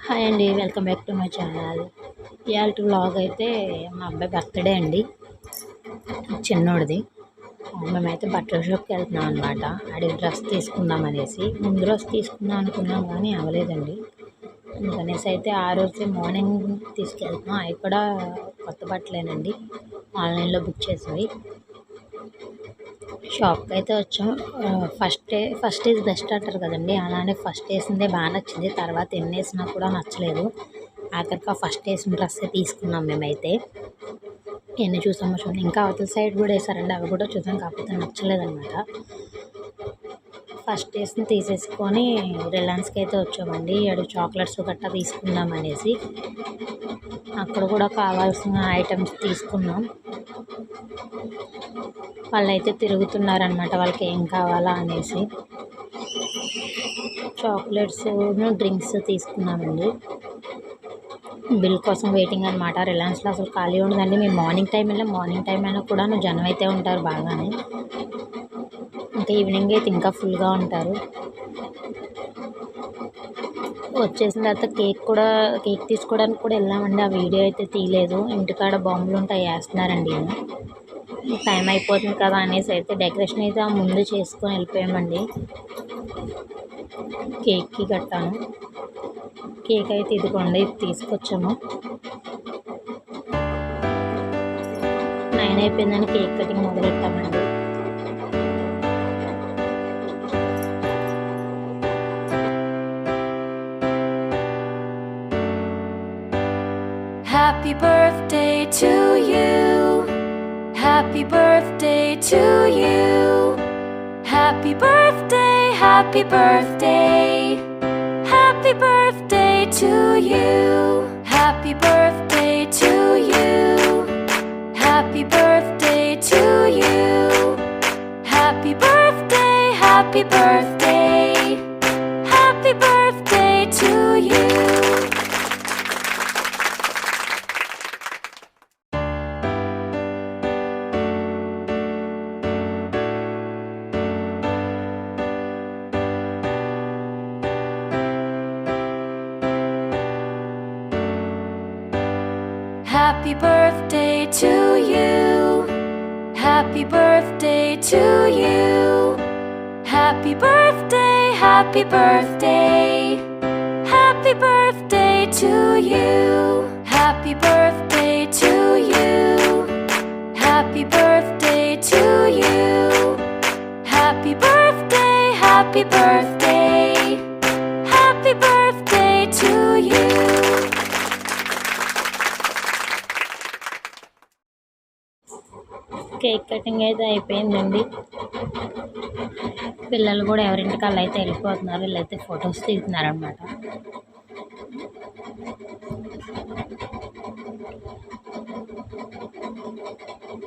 Hi అండి, welcome back to my channel. ఇవాళ vlog అయితే మా అబ్బాయి బర్త్డే అండి, చిన్నోడిది. మేమైతే బట్టల షాప్కి వెళ్తున్నాం అనమాట. ఆడికి డ్రెస్ తీసుకుందాం అనేసి. ముందు రోజు తీసుకుందాం అనుకున్నాం కానీ అవ్వలేదండి. అందుకనేసి అయితే ఆ రోజే మార్నింగ్ తీసుకెళ్తున్నాం. అవి కూడా కొత్త బట్టలేనండి, ఆన్లైన్లో బుక్ చేసినవి. షాప్కి అయితే వచ్చాం. ఫస్ట్ ఈజ్ బెస్ట్ అంటారు కదండి, అలానే ఫస్ట్ వేసిందే బాగా నచ్చింది. తర్వాత ఎన్ని వేసినా కూడా నచ్చలేదు. ఆఖరికి ఫస్ట్ వేసిన డ్రెస్సే తీసుకున్నాం మేమైతే. ఎన్ని చూసామో చూడండి, ఇంకా అవతల సైడ్ కూడా వేసారండి, అవి కూడా చూసాం, కాకపోతే నచ్చలేదన్నమాట. ఫస్ట్ వేసిన తీసేసుకొని రిలయన్స్కి అయితే వచ్చామండి. 7 చాక్లెట్స్ గట్టా తీసుకుందాం అనేసి. అక్కడ కూడా కావాల్సిన ఐటమ్స్ తీసుకున్నాం. వాళ్ళైతే తిరుగుతున్నారనమాట, వాళ్ళకి ఏం కావాలా అనేసి. చాక్లెట్స్ డ్రింక్స్ తీసుకున్నామండి. బిల్ కోసం వెయిటింగ్ అనమాట. రిలయన్స్లో అసలు ఖాళీ ఉండదండి. మేము మార్నింగ్ టైం వెళ్ళాం. మార్నింగ్ టైం అయినా కూడా జనం అయితే ఉంటారు బాగానే. ఇంకా ఈవినింగ్ అయితే ఇంకా ఫుల్గా ఉంటారు. వచ్చేసిన తర్వాత కేక్ తీసుకోవడానికి కూడా వెళ్ళామండి. ఆ వీడియో అయితే తీయలేదు. ఇంటికాడ బాంబులు ఉంటాయి, వేస్తున్నారండి. టైం అయిపోతుంది కదా అనేసి అయితే డెకరేషన్ అయితే ఆ ముందు చేసుకొని వెళ్ళిపోయామండి. కేక్కి కట్టాను. కేక్ అయితే ఇదిగోండి, ఇది తీసుకొచ్చాము. 9 అయిపోయిందని కేక్ కటింగ్ మొదలెట్టామండి. Happy birthday to you. Happy birthday to you. Happy birthday, happy birthday. Happy birthday to you. Happy birthday to you. Happy birthday to you. Happy birthday, happy birthday. Happy birthday to you. Happy birthday to you. Happy birthday to you. Happy birthday, happy birthday. Happy birthday to you. Happy birthday to you. Happy birthday to you. Happy birthday, happy birthday. Happy birthday to you. Cake cutting అయితే అయిపోయిందండి. పిల్లలు కూడా ఎవరింటికి వాళ్ళు అయితే వెళ్ళిపోతున్నారు. వీళ్ళైతే photos తీస్తున్నారనమాట.